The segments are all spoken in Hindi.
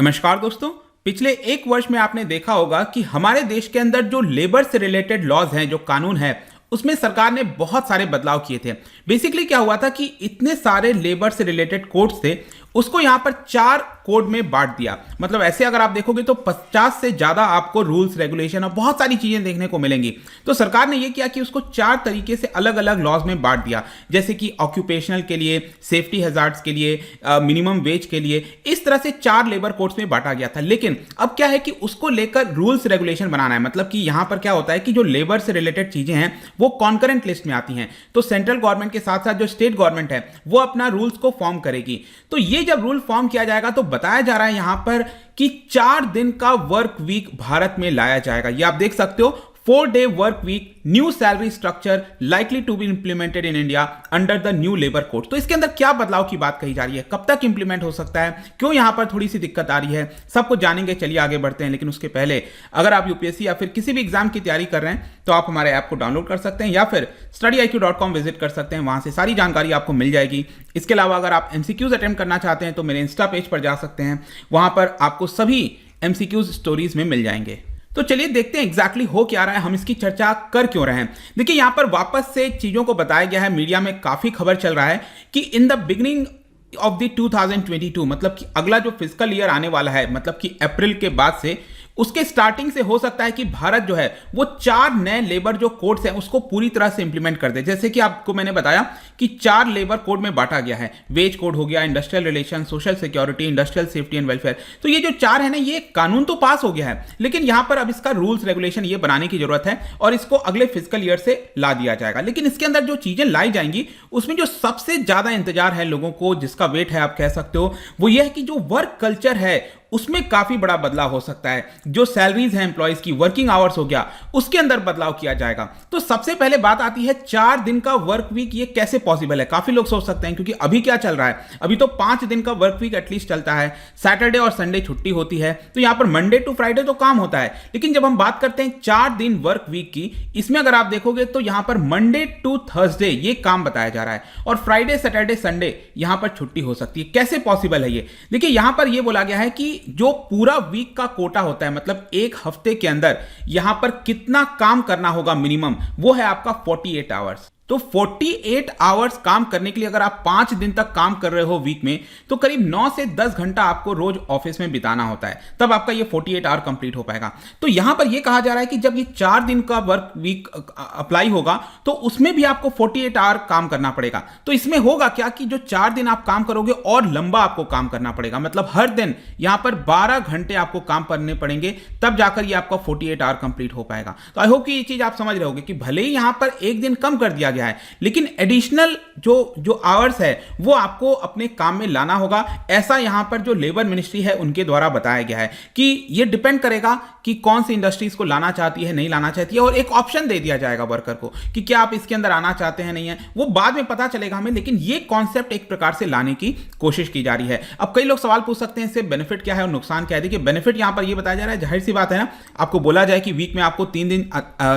नमस्कार दोस्तों। पिछले एक वर्ष में आपने देखा होगा कि हमारे देश के अंदर जो लेबर से रिलेटेड लॉज हैं, जो कानून है, उसमें सरकार ने बहुत सारे बदलाव किए थे। बेसिकली क्या हुआ था कि इतने सारे लेबर से रिलेटेड कोड्स थे, उसको यहां पर 4 कोड में बांट दिया। मतलब ऐसे अगर आप देखोगे तो 50 से ज्यादा आपको रूल्स, रेगुलेशन और बहुत सारी चीजें देखने को मिलेंगी। तो सरकार ने यह किया कि उसको 4 तरीके से अलग अलग लॉज में बांट दिया, जैसे कि ऑक्यूपेशनल के लिए, सेफ्टी हैजार्ड्स के लिए, मिनिमम वेज के लिए। इस तरह से 4 लेबर कोड्स में बांटा गया था। लेकिन अब क्या है कि उसको लेकर रूल्स रेगुलेशन बनाना है। मतलब कि यहां पर क्या होता है कि जो लेबर से रिलेटेड चीजें हैं वो कॉन्करेंट लिस्ट में आती हैं। तो सेंट्रल गवर्नमेंट के साथ साथ जो स्टेट गवर्नमेंट है वो अपना रूल्स को फॉर्म करेगी। तो ये जब रूल फॉर्म किया जाएगा तो बताया जा रहा है यहां पर कि 4 दिन का वर्क वीक भारत में लाया जाएगा। ये आप देख सकते हो, 4-day work week, new salary structure likely to be implemented in India under the new labor code। तो इसके अंदर क्या बदलाव की बात कही जा रही है, कब तक इंप्लीमेंट हो सकता है, क्यों यहां पर थोड़ी सी दिक्कत आ रही है, सब कुछ जानेंगे। चलिए आगे बढ़ते हैं। लेकिन उसके पहले अगर आप यूपीएससी या फिर किसी भी एग्जाम की तैयारी कर रहे हैं तो आप हमारे ऐप को डाउनलोड कर सकते हैं या फिर studyIQ.com विजिट कर सकते हैं। वहां से सारी जानकारी आपको मिल जाएगी। इसके अलावा अगर आप एमसीक्यूज अटेम्प्ट करना चाहते हैं तो मेरे इंस्टा पेज पर जा सकते हैं, वहां पर आपको सभी एमसीक्यूज स्टोरीज में मिल जाएंगे। तो चलिए देखते हैं एग्जैक्टली हो क्या रहा है, हम इसकी चर्चा कर क्यों रहे हैं। देखिए यहां पर वापस से चीजों को बताया गया है, मीडिया में काफी खबर चल रहा है कि in the beginning of the 2022, मतलब कि अगला जो फिजिकल ईयर आने वाला है, मतलब कि अप्रैल के बाद से, उसके स्टार्टिंग से हो सकता है कि भारत जो है वो 4 नए लेबर जो कोड्स हैं उसको पूरी तरह से इंप्लीमेंट कर दे। जैसे कि आपको मैंने बताया कि 4 लेबर कोड में बांटा गया है। वेज कोड हो गया, industrial relation, social security, industrial safety and welfare. तो ये जो 4 है ना, ये कानून तो पास हो गया है, लेकिन यहां पर अब इसका रूल्स रेगुलेशन ये बनाने की जरूरत है और इसको अगले फिजिकल ईयर से ला दिया जाएगा। लेकिन इसके अंदर जो चीजें लाई जाएंगी उसमें जो सबसे ज्यादा इंतजार है लोगों को, जिसका वेट है आप कह सकते हो, वो ये है कि जो वर्क कल्चर है उसमें काफी बड़ा बदलाव हो सकता है। जो सैलरीज हैं एम्प्लॉइज की, वर्किंग आवर्स हो गया, उसके अंदर बदलाव किया जाएगा। तो सबसे पहले बात आती है 4 दिन का वर्क वीक, ये कैसे पॉसिबल है। काफी लोग सोच सकते हैं क्योंकि अभी क्या चल रहा है, अभी तो 5 दिन का वर्क वीक एटलीस्ट चलता है। सैटरडे और संडे छुट्टी होती है, तो यहां पर मंडे टू फ्राइडे तो काम होता है। लेकिन जब हम बात करते हैं 4 दिन वर्क वीक की, इसमें अगर आप देखोगे तो यहां पर मंडे टू थर्सडे ये काम बताया जा रहा है और फ्राइडे, सैटरडे, संडे यहां पर छुट्टी हो सकती है। कैसे पॉसिबल है ये? देखिए यहां पर यह बोला गया है कि जो पूरा वीक का कोटा होता है, मतलब एक हफ्ते के अंदर यहां पर कितना काम करना होगा मिनिमम, वो है आपका 48 आवर्स। तो 48 आवर्स काम करने के लिए अगर आप 5 दिन तक काम कर रहे हो वीक में, तो करीब 9 से 10 घंटा आपको रोज ऑफिस में बिताना होता है, तब आपका ये 48 आवर कंप्लीट हो पाएगा। तो यहां पर ये कहा जा रहा है कि जब ये 4 दिन का वर्क वीक अप्लाई होगा तो उसमें भी आपको 48 आवर काम करना पड़ेगा। तो इसमें होगा क्या कि जो 4 दिन आप काम करोगे और लंबा आपको काम करना पड़ेगा, मतलब हर दिन यहां पर 12 घंटे आपको काम करने पड़ेंगे, तब जाकर ये आपका 48 आवर कंप्लीट हो पाएगा। तो आई होप कि ये चीज आप समझ रहे होगे कि भले ही यहां पर एक दिन कम कर दिया गया है, लेकिन एडिशनल जो आवर्स है वो आपको अपने काम में लाना होगा। ऐसा यहां पर जो लेबर मिनिस्ट्री है उनके द्वारा बताया गया है कि ये डिपेंड करेगा कि कौन सी इंडस्ट्रीज को लाना चाहती है, नहीं लाना चाहती है, और एक ऑप्शन दे दिया जाएगा वर्कर को कि क्या आप इसके अंदर आना चाहते हैं, नहीं है, वो बाद में पता चलेगा हमें। लेकिन ये कॉन्सेप्ट एक प्रकार से लाने की कोशिश की जा रही है। अब कई लोग सवाल पूछ सकते हैं इससे बेनिफिट क्या है और नुकसान क्या है। देखिए बेनिफिट यहां पर यह बताया जा रहा है, जाहिर सी बात है ना, आपको बोला जाए कि वीक में आपको 3 दिन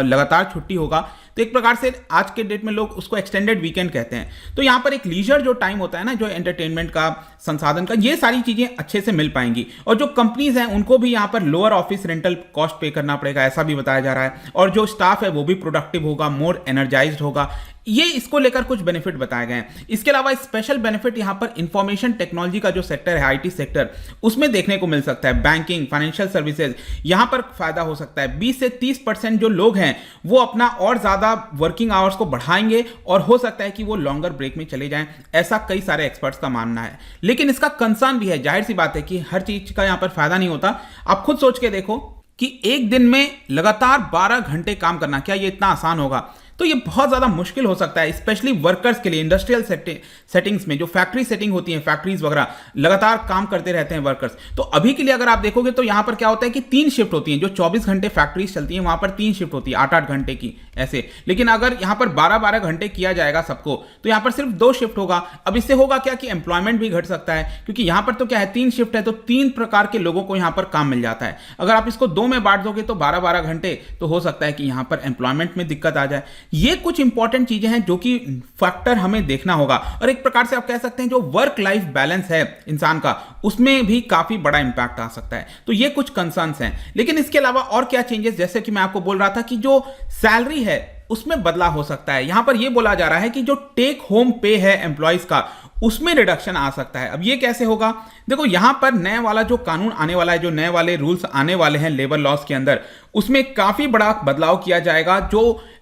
लगातार छुट्टी होगा, तो एक प्रकार से आज के डेट में लोग उसको एक्सटेंडेड वीकेंड कहते हैं। तो यहां पर एक लीजर जो टाइम होता है ना, जो एंटरटेनमेंट का, संसाधन का, ये सारी चीजें अच्छे से मिल पाएंगी। और जो कंपनीज हैं उनको भी यहां पर लोअर ऑफिस रेंटल कॉस्ट पे करना पड़ेगा, ऐसा भी बताया जा रहा है। और जो स्टाफ है वो भी प्रोडक्टिव होगा, मोर एनर्जाइज्ड होगा। ये इसको लेकर कुछ बेनिफिट बताए गए हैं। इसके अलावा स्पेशल बेनिफिट यहां पर इंफॉर्मेशन टेक्नोलॉजी का जो सेक्टर है, आईटी सेक्टर, उसमें देखने को मिल सकता है। बैंकिंग, फाइनेंशियल सर्विसेज, यहां पर फायदा हो सकता है। 20 से 30% जो लोग हैं वो अपना और ज्यादा वर्किंग आवर्स को बढ़ाएंगे और हो सकता है कि वो लॉन्गर ब्रेक में चले जाएं, ऐसा कई सारे एक्सपर्ट्स का मानना है। लेकिन इसका कंसर्न भी है, जाहिर सी बात है कि हर चीज का यहां पर फायदा नहीं होता। आप खुद सोच के देखो कि एक दिन में लगातार 12 घंटे काम करना, क्या ये इतना आसान होगा? तो ये बहुत ज़्यादा मुश्किल हो सकता है, स्पेशली वर्कर्स के लिए। इंडस्ट्रियल सेटिंग्स में जो फैक्ट्री सेटिंग होती है, फैक्ट्रीज वगैरह, लगातार काम करते रहते हैं वर्कर्स। तो अभी के लिए अगर आप देखोगे तो यहाँ पर क्या होता है कि 3 शिफ्ट होती हैं। जो 24 घंटे फैक्ट्रीज चलती हैं वहाँ पर 3 शिफ्ट होती है, 8-8 घंटे की ऐसे। लेकिन अगर यहाँ पर 12-12 घंटे किया जाएगा सबको, तो यहाँ पर सिर्फ 2 शिफ्ट होगा। अब इससे होगा क्या कि एम्प्लॉयमेंट भी घट सकता है, क्योंकि यहाँ पर तो क्या है, 3 शिफ्ट है तो 3 प्रकार के लोगों को यहाँ पर काम मिल जाता है। अगर आप इसको 2 में बांट दोगे तो 12-12 घंटे, तो हो सकता है कि यहाँ पर एम्प्लॉयमेंट में दिक्कत आ जाए। ये कुछ इंपॉर्टेंट चीजें हैं जो कि फैक्टर हमें देखना होगा, और एक प्रकार से आप कह सकते हैं जो वर्क लाइफ बैलेंस है इंसान का, उसमें भी काफी बड़ा इंपैक्ट आ सकता है। तो ये कुछ कंसर्न्स हैं। लेकिन इसके अलावा और क्या चेंजेस, जैसे कि मैं आपको बोल रहा था कि जो सैलरी है उसमें बदलाव हो सकता है। यहां पर यह बोला जा रहा है कि जो टेक होम पे है एम्प्लॉयज का, उसमें रिडक्शन आ सकता है। अब ये कैसे होगा? देखो, यहां पर नए वाला जो कानून आने वाला है, जो नए वाले रूल्स आने वाले हैं लेबर लॉज के अंदर, उसमें काफी बड़ा बदलाव किया जाएगा।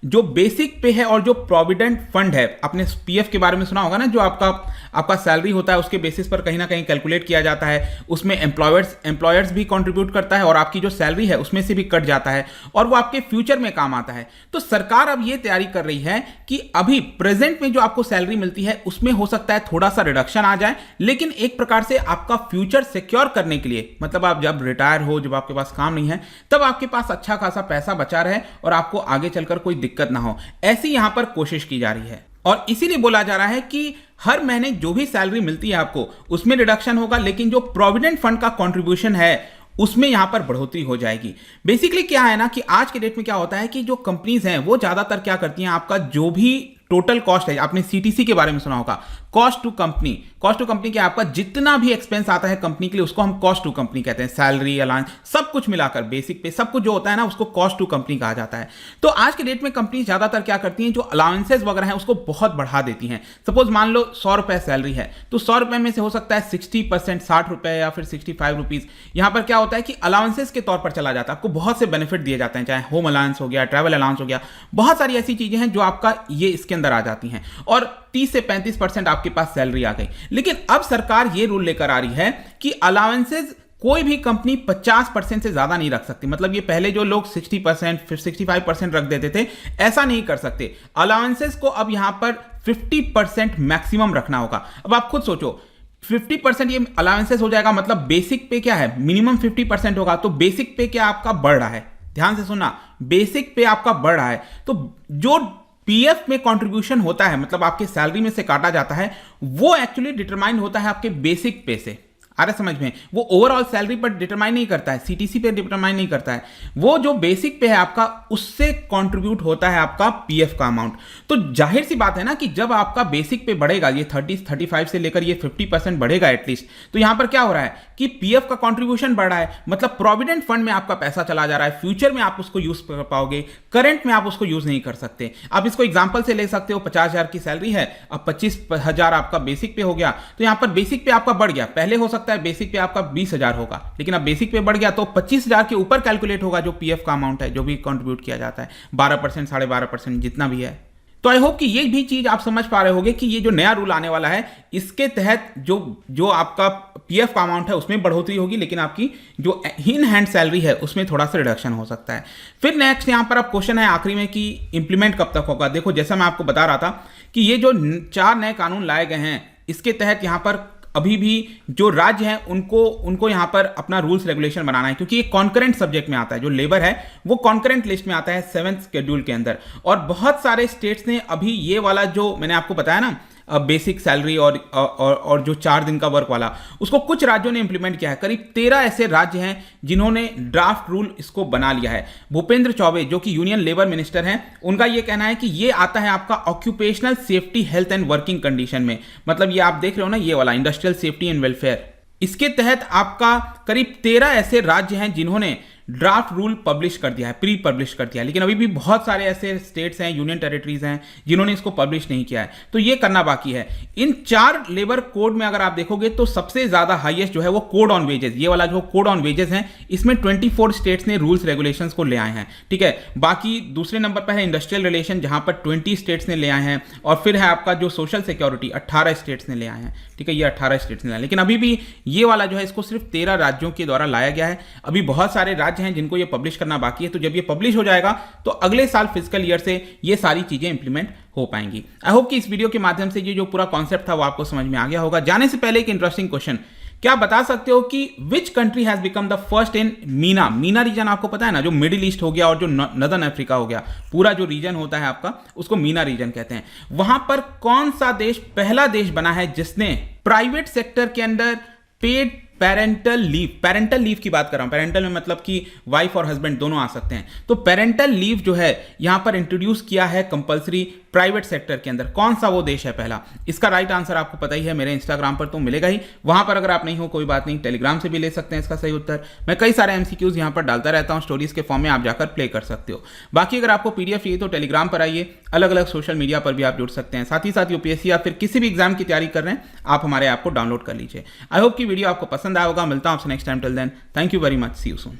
जो बेसिक पे है और जो प्रोविडेंट फंड है, आपने पीएफ के बारे में सुना होगा ना, जो आपका सैलरी होता है उसके बेसिस पर कहीं ना कहीं कैलकुलेट किया जाता है। उसमें एम्प्लॉयर्स भी कंट्रीब्यूट करता है और आपकी जो सैलरी है उसमें से भी कट जाता है और वो आपके फ्यूचर में काम आता है। तो सरकार अब ये तैयारी कर रही है कि अभी प्रेजेंट में जो आपको सैलरी मिलती है उसमें हो सकता है थोड़ा सा रिडक्शन आ जाए, लेकिन एक प्रकार से आपका फ्यूचर सिक्योर करने के लिए, मतलब आप जब रिटायर हो, जब आपके पास काम नहीं है, तब आपके पास अच्छा खासा पैसा बचा रहे और आपको आगे चलकर कोई दिक्कत ना हो, ऐसी यहां पर कोशिश की जा रही है। और इसीलिए बोला जा रहा है कि हर महीने जो भी सैलरी मिलती है आपको, उसमें रिडक्शन होगा, लेकिन जो प्रोविडेंट फंड का कंट्रीब्यूशन है उसमें यहां पर बढ़ोतरी हो जाएगी। बेसिकली क्या है ना कि आज के डेट में क्या होता है कि जो कंपनीज हैं वो ज्यादातर क्या करती हैं, आपका जो भी टोटल कॉस्ट है, आपने सीटीसी के बारे में सुना होगा, कॉस्ट टू कंपनी क्या, आपका जितना भी एक्सपेंस आता है कंपनी के लिए उसको हम कॉस्ट टू कंपनी कहते हैं। सैलरी, अलाउंस, सब कुछ मिलाकर बेसिक पे सब कुछ जो होता है ना, उसको कॉस्ट टू कंपनी कहा जाता है। तो आज के डेट में कंपनी ज्यादातर क्या करती हैं, जो अलाउंसेस वगैरह हैं उसको बहुत बढ़ा देती हैं। सपोज मान लो 100 रुपए सैलरी है, तो 100 रुपए में से हो सकता है 60%, 60 रुपए या फिर 65 रुपीज, यहां पर क्या होता है कि अलाउंसेस के तौर पर चला जाता है। आपको बहुत से बेनिफिट दिए जाते हैं, चाहे होम अलाउंस हो गया, ट्रैवल अलाउंस हो गया, बहुत सारी ऐसी चीजें हैं जो आपका ये इसके अंदर आ जाती हैं, और 30 से 35% आपके पास सैलरी आ गई। लेकिन अब सरकार ये रूल लेकर आ रही है कि अलाउंसेस कोई भी कंपनी 50% से ज्यादा नहीं रख सकती। मतलब ये पहले जो लोग 60%, फिर 65% रख देते थे, ऐसा नहीं कर सकते। अलाउंसेस को अब यहां पर 50% मैक्सिमम रखना होगा। अब आप खुद सोचो, 50% ये अलाउंसेस हो जाएगा, मतलब बेसिक पे क्या है, मिनिमम 50% होगा, तो बेसिक पे क्या आपका बढ़ रहा है, ध्यान से सुनना, बेसिक पे आपका बढ़ रहा है, तो जो पीएफ में कंट्रीब्यूशन होता है, मतलब आपके सैलरी में से काटा जाता है, वो एक्चुअली डिटरमाइन होता है आपके बेसिक पे से। आ रहा समझ में? वो ओवरऑल सैलरी पर डिटरमाइन नहीं करता है, सीटीसी पे डिटरमाइन नहीं करता है, वो जो बेसिक पे है आपका, उससे कंट्रीब्यूट होता है आपका पीएफ का अमाउंट। तो जाहिर सी बात है ना कि जब आपका बेसिक पे बढ़ेगा, ये 35 से लेकर ये 50% बढ़ेगा एटलीस्ट, तो यहां पर क्या हो रहा है कि पीएफ का कंट्रीब्यूशन बढ़ रहा है, मतलब प्रोविडेंट फंड में आपका पैसा चला जा रहा है। फ्यूचर में आप उसको यूज कर पाओगे, करंट में आप उसको यूज नहीं कर सकते। आप इसको एग्जांपल से ले सकते हो, 50,000 की सैलरी है, अब 25,000 आपका बेसिक पे हो गया, तो यहां पर बेसिक पे आपका बढ़ गया। पहले हो सकता है बेसिक पे आपका 20,000 होगा, लेकिन अब बेसिक पे बढ़ गया तो 25,000 के ऊपर कैलकुलेट होगा जो पीएफ का अमाउंट है, जो भी कंट्रीब्यूट किया जाता है, 12%, 12.5%, जितना भी है। तो आई होप कि ये भी चीज आप समझ पा रहे होंगे कि ये जो नया रूल आने वाला है, इसके तहत जो आपका पीएफ का अमाउंट है उसमें बढ़ोतरी होगी, लेकिन आपकी जो इन हैंड सैलरी है उसमें थोड़ा सा रिडक्शन हो सकता है। फिर नेक्स्ट यहां पर अब क्वेश्चन है आखिरी में कि इंप्लीमेंट कब तक होगा। देखो, जैसा मैं आपको बता रहा था कि ये जो 4 नए कानून लाए गए हैं, इसके तहत यहां पर अभी भी जो राज्य हैं उनको यहां पर अपना रूल्स रेगुलेशन बनाना है, क्योंकि ये कॉन्करेंट सब्जेक्ट में आता है। जो लेबर है वो कॉन्करेंट लिस्ट में आता है 7th शेड्यूल के अंदर, और बहुत सारे स्टेट्स ने अभी ये वाला जो मैंने आपको बताया ना, बेसिक सैलरी और जो 4 दिन का वर्क वाला, उसको कुछ राज्यों ने इंप्लीमेंट किया है। करीब 13 ऐसे राज्य हैं जिन्होंने ड्राफ्ट रूल इसको बना लिया है। भूपेंद्र चौबे जो कि यूनियन लेबर मिनिस्टर हैं, उनका यह कहना है कि यह आता है आपका occupational safety, health and working condition में। मतलब ये आप देख रहे हो ना, ये वाला इंडस्ट्रियल सेफ्टी एंड वेलफेयर, इसके तहत आपका करीब 13 ऐसे राज्य हैं जिन्होंने ड्राफ्ट रूल पब्लिश कर दिया है, प्री पब्लिश कर दिया है। लेकिन अभी भी बहुत सारे ऐसे स्टेट्स हैं, यूनियन टेरिटरीज हैं, जिन्होंने इसको पब्लिश नहीं किया है, तो ये करना बाकी है। इन 4 लेबर कोड में अगर आप देखोगे तो सबसे ज्यादा हाईएस्ट जो है वो कोड ऑन वेजेस, ये वाला जो कोड ऑन वेजेस है, इसमें 24 स्टेट्स ने रूल्स रेगुलेशंस को ले आए हैं। ठीक है, बाकी दूसरे नंबर पर है इंडस्ट्रियल रिलेशन, जहां पर 20 स्टेट्स ने ले आए हैं, और फिर है आपका जो सोशल सिक्योरिटी, 18 स्टेट्स ने ले आए हैं। ठीक है, ये 18 स्टेट्स ने लाए, लेकिन अभी भी ये वाला जो है इसको सिर्फ 13 राज्यों के द्वारा लाया गया है। अभी बहुत सारे राज्य हैं जिनको ये पब्लिश करना बाकी है, तो जब ये पब्लिश हो जाएगा तो अगले साल फिजिकल ईयर से ये सारी चीजें इंप्लीमेंट हो पाएंगी। आई होप कि इस वीडियो के माध्यम से ये जो पूरा कॉन्सेप्ट था वो आपको समझ में आ गया होगा। जाने से पहले एक इंटरेस्टिंग क्वेश्चन, क्या बता सकते हो कि which country has become the first in MENA region? आपको पता है ना, जो मिडिल ईस्ट हो गया और जो नदर्न अफ्रीका हो गया, पूरा जो रीजन होता है आपका, उसको मीना रीजन कहते हैं। वहां पर कौन सा देश पहला देश बना है जिसने प्राइवेट सेक्टर के अंदर पेड पेरेंटल लीव की बात कर रहा हूं। पेरेंटल में मतलब कि वाइफ और हस्बैंड दोनों आ सकते हैं। तो पेरेंटल लीव जो है यहां पर इंट्रोड्यूस किया है कंपलसरी प्राइवेट सेक्टर के अंदर। कौन सा वो देश है पहला? इसका राइट आंसर आपको पता ही है, मेरे इंस्टाग्राम पर तो मिलेगा ही। वहां पर अगर आप नहीं हो कोई बात नहीं, टेलीग्राम से भी ले सकते हैं इसका सही उत्तर। मैं कई सारे एमसीक्यूज यहां पर डालता रहता हूं, स्टोरीज के फॉर्म में आप जाकर प्ले कर सकते हो। बाकी अगर आपको पीडीएफ चाहिए तो टेलीग्राम पर आइए, अलग अलग सोशल मीडिया पर भी आप जुड़ सकते हैं। साथ ही साथ यूपीएससी या फिर किसी भी एग्जाम की तैयारी कर रहे हैं, आप हमारे ऐप को डाउनलोड कर लीजिए। आई होप कि वीडियो आपको पसंद आया होगा। मिलता हूं आपसे next time. Till then, thank you very much, see you soon.